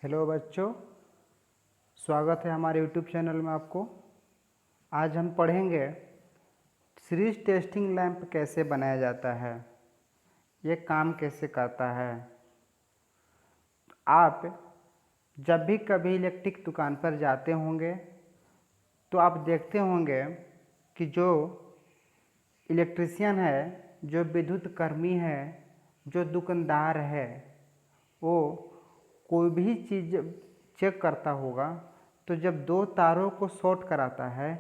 Hello बच्चों, स्वागत है हमारे यूट्यूब चैनल में आपको। आज हम पढ़ेंगे सीरीज टेस्टिंग लैंप कैसे बनाया जाता है, ये काम कैसे करता है। आप जब भी कभी इलेक्ट्रिक दुकान पर जाते होंगे तो आप देखते होंगे कि जो इलेक्ट्रीशियन है, जो विद्युत कर्मी है, जो दुकानदार है, वो कोई भी चीज़ चेक करता होगा तो जब दो तारों को शॉर्ट कराता है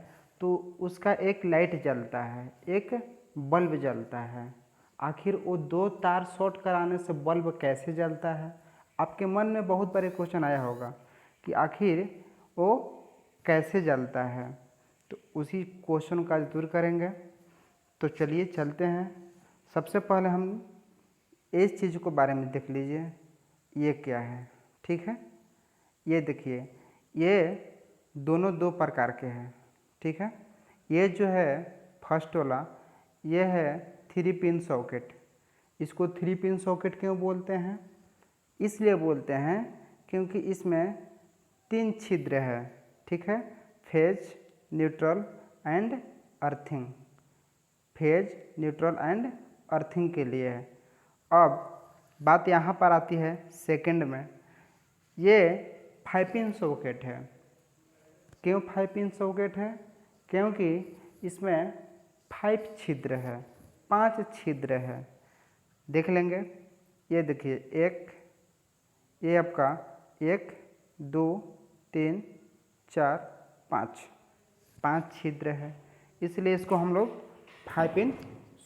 तो उसका एक लाइट जलता है, एक बल्ब जलता है। आखिर वो दो तार शॉर्ट कराने से बल्ब कैसे जलता है? आपके मन में बहुत बड़े क्वेश्चन आया होगा कि आखिर वो कैसे जलता है। तो उसी क्वेश्चन का दूर करेंगे। तो चलिए चलते हैं। सबसे पहले हम इस चीज़ को बारे में देख लीजिए, ये क्या है। ठीक है, ये देखिए, ये दोनों दो प्रकार के हैं। ठीक है, ये जो है फर्स्ट वाला, ये है 3 पिन सॉकेट। इसको 3 पिन सॉकेट क्यों बोलते हैं? इसलिए बोलते हैं क्योंकि इसमें 3 छिद्र है। ठीक है, phase, neutral and earthing. Phase, neutral and earthing के लिए है। अब बात यहाँ पर आती है सेकंड में। ये 5 पिन सॉकेट है। क्यों 5 पिन सॉकेट है? क्योंकि इसमें 5 छिद्र है, 5 छिद्र है। देख लेंगे, ये देखिए, एक, ये आपका 1 2 3 4 5 छिद्र है, इसलिए इसको हम लोग 5 पिन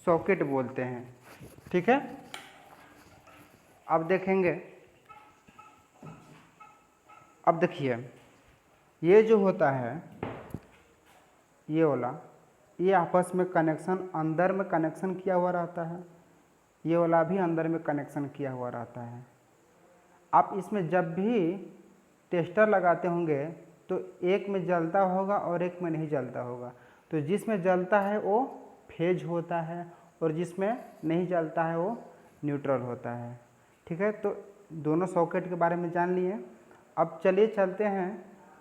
सॉकेट बोलते हैं। ठीक है, अब देखेंगे। अब देखिए, ये जो होता है, ये वाला, ये आपस में कनेक्शन, अंदर में कनेक्शन किया हुआ रहता है। ये वाला भी अंदर में कनेक्शन किया हुआ रहता है। आप इसमें जब भी टेस्टर लगाते होंगे तो एक में जलता होगा और एक में नहीं जलता होगा। तो जिसमें जलता है वो फेज होता है और जिसमें नहीं जलता है वो न्यूट्रल होता है। ठीक है, तो दोनों सॉकेट के बारे में जान लिए। अब चलिए चलते हैं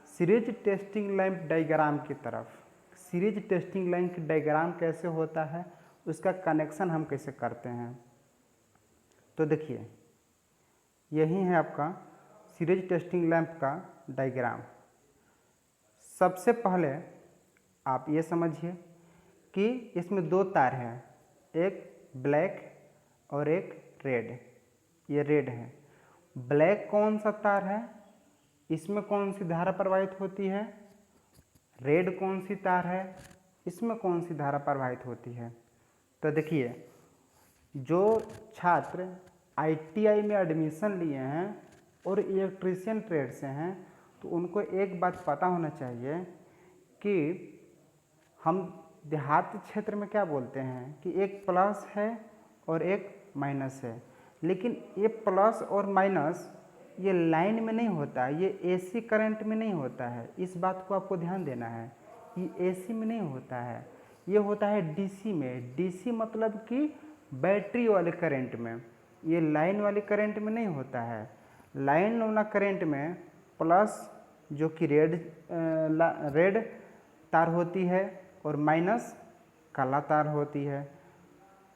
सीरीज टेस्टिंग लैंप डायग्राम की तरफ। सीरीज टेस्टिंग लैंप डायग्राम कैसे होता है, उसका कनेक्शन हम कैसे करते हैं। तो देखिए, यही है आपका सीरीज टेस्टिंग लैंप का डायग्राम। सबसे पहले आप ये समझिए कि इसमें दो तार हैं, एक ब्लैक और एक रेड। ये रेड है। ब्लैक कौन सा तार है, इसमें कौन सी धारा प्रवाहित होती है? रेड कौन सी तार है, इसमें कौन सी धारा प्रवाहित होती है? तो देखिए, जो छात्र ITI में एडमिशन लिए हैं और इलेक्ट्रीशियन ट्रेड से हैं तो उनको एक बात पता होना चाहिए कि हम देहात क्षेत्र में क्या बोलते हैं कि एक प्लस है और एक माइनस है। लेकिन ये प्लस और माइनस ये लाइन में नहीं होता, ये AC करंट में नहीं होता है। इस बात को आपको ध्यान देना है। ये AC में नहीं होता है, ये होता है DC में। DC मतलब कि बैटरी वाले करंट में, ये लाइन वाले करंट में नहीं होता है। लाइन वाला करंट में प्लस जो कि रेड तार होती है और माइनस काला तार होती है।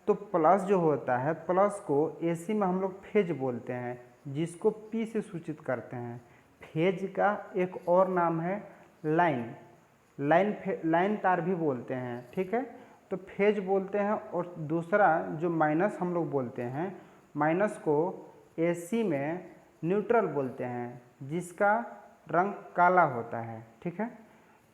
तो प्लस जो होता है, प्लस को AC में हम लोग फेज बोलते हैं, जिसको P से सूचित करते हैं। फेज का एक और नाम है लाइन। लाइन तार भी बोलते हैं। ठीक है, तो फेज बोलते हैं। और दूसरा जो माइनस हम लोग बोलते हैं, माइनस को AC में न्यूट्रल बोलते हैं, जिसका रंग काला होता है। ठीक है,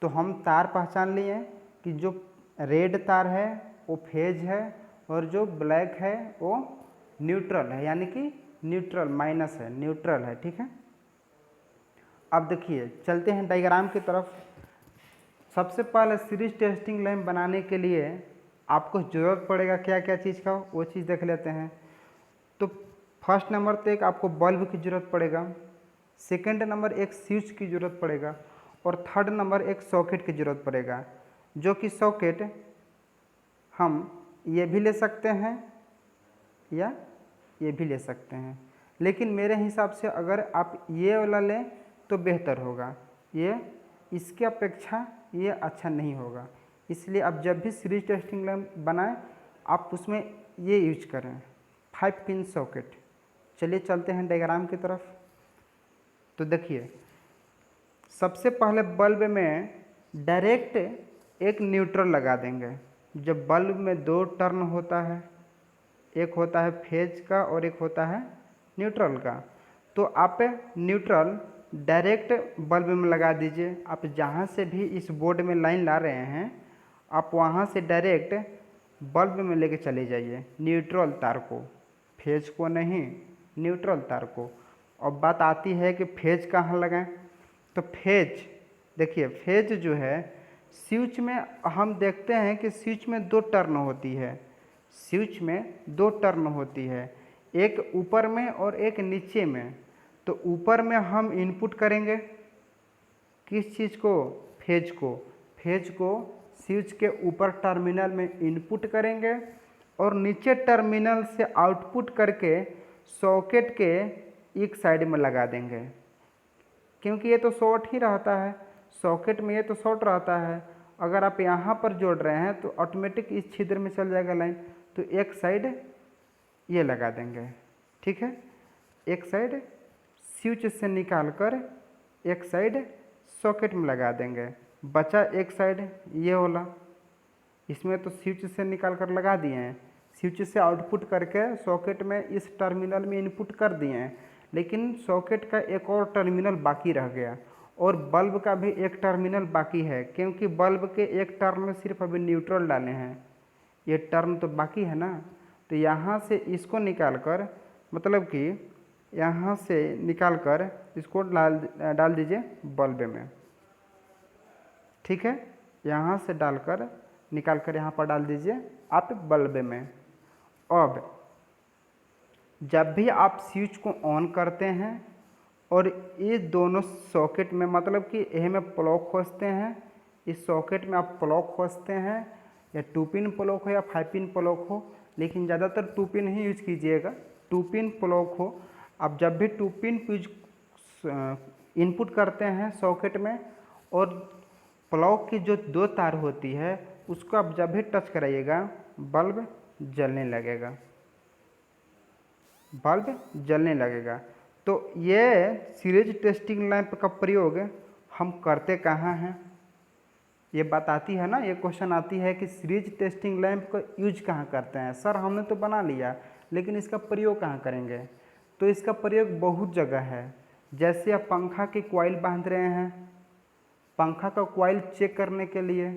तो हम तार पहचान लिए कि जो रेड तार है वो फेज है और जो ब्लैक है वो न्यूट्रल है, यानी कि न्यूट्रल माइनस है, न्यूट्रल है। ठीक है, अब देखिए, चलते हैं डायग्राम की तरफ। सबसे पहले सीरीज टेस्टिंग लैंप बनाने के लिए आपको ज़रूरत पड़ेगा क्या क्या चीज़ का, वो चीज़ देख लेते हैं। तो फर्स्ट नंबर तो एक आपको बल्ब की ज़रूरत पड़ेगा, सेकंड नंबर एक स्विच की ज़रूरत पड़ेगा और थर्ड नंबर एक सॉकेट की ज़रूरत पड़ेगा। जो कि सॉकेट हम ये भी ले सकते हैं या ये भी ले सकते हैं। लेकिन मेरे हिसाब से अगर आप ये वाला लें तो बेहतर होगा, ये इसके अपेक्षा ये अच्छा नहीं होगा। इसलिए आप जब भी सीरीज टेस्टिंग लैंप बनाएं आप उसमें ये यूज करें 5 पिन सॉकेट। चलिए चलते हैं डायग्राम की तरफ। तो देखिए सबसे पहले बल्ब में डायरेक्ट एक न्यूट्रल लगा देंगे। जब बल्ब में दो टर्न होता है, एक होता है फेज का और एक होता है न्यूट्रल का, तो आप न्यूट्रल डायरेक्ट बल्ब में लगा दीजिए। आप जहाँ से भी इस बोर्ड में लाइन ला रहे हैं आप वहाँ से डायरेक्ट बल्ब में लेके चले जाइए न्यूट्रल तार को, फेज को नहीं, न्यूट्रल तार को। अब बात आती है कि फेज कहाँ लगाएं। तो फेज देखिए, फेज जो है स्विच में हम देखते हैं कि स्विच में दो टर्न होती है, स्विच में दो टर्न होती है, एक ऊपर में और एक नीचे में। तो ऊपर में हम इनपुट करेंगे किस चीज़ को, फेज को, फेज को स्विच के ऊपर टर्मिनल में इनपुट करेंगे और नीचे टर्मिनल से आउटपुट करके सॉकेट के एक साइड में लगा देंगे। क्योंकि ये तो शॉर्ट ही रहता है, सॉकेट में ये तो शॉर्ट रहता है। अगर आप यहाँ पर जोड़ रहे हैं तो ऑटोमेटिक इस छिद्र में चल जाएगा लाइन, तो एक साइड ये लगा देंगे, ठीक है। एक साइड स्विच से निकाल कर एक साइड सॉकेट में लगा देंगे। बचा एक साइड ये वाला, इसमें तो स्विच से निकाल कर लगा दिए हैं, स्विच से आउटपुट करके सॉकेट में इस टर्मिनल में इनपुट कर दिए हैं, लेकिन सॉकेट का एक और टर्मिनल बाकी रह गया और बल्ब का भी एक टर्मिनल बाकी है। क्योंकि बल्ब के एक टर्न में सिर्फ अभी न्यूट्रल डाले हैं, ये टर्न तो बाकी है ना। तो यहाँ से इसको निकाल कर, मतलब कि यहाँ से निकाल कर इसको डाल दीजिए बल्ब में, ठीक है। यहाँ से डालकर निकाल कर यहाँ पर डाल दीजिए आप बल्ब में। अब जब भी आप स्विच को ऑन करते हैं और ये दोनों सॉकेट में, मतलब कि यह में प्लग खोजते हैं, इस सॉकेट में आप प्लग खोजते हैं, या 2 पिन प्लग हो या 5 पिन प्लग हो, लेकिन ज़्यादातर 2 पिन ही यूज कीजिएगा, 2 पिन प्लग हो। आप जब भी 2 पिन इनपुट करते हैं सॉकेट में और प्लग की जो दो तार होती है उसको आप जब भी टच कराइएगा बल्ब जलने लगेगा, बल्ब जलने लगेगा। तो ये सीरीज टेस्टिंग लैंप का प्रयोग हम करते कहाँ हैं, ये बात आती है ना, ये क्वेश्चन आती है कि सीरीज टेस्टिंग लैंप का यूज कहाँ करते हैं। सर हमने तो बना लिया लेकिन इसका प्रयोग कहाँ करेंगे। तो इसका प्रयोग बहुत जगह है। जैसे आप पंखा की कॉइल बांध रहे हैं, पंखा का कॉइल चेक करने के लिए,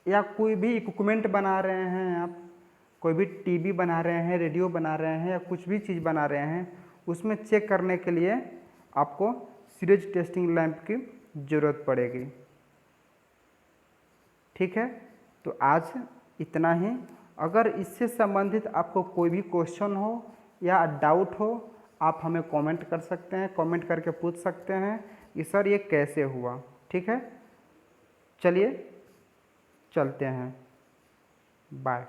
या कोई भी इक्विपमेंट बना रहे हैं आप, कोई भी टीवी बना रहे हैं, रेडियो बना रहे हैं, या कुछ भी चीज़ बना रहे हैं, उसमें चेक करने के लिए आपको सीरीज टेस्टिंग लैंप की ज़रूरत पड़ेगी, ठीक है। तो आज इतना ही। अगर इससे संबंधित आपको कोई भी क्वेश्चन हो या डाउट हो आप हमें कमेंट कर सकते हैं, कमेंट करके पूछ सकते हैं कि सर ये कैसे हुआ, ठीक है। चलिए चलते हैं, बाय।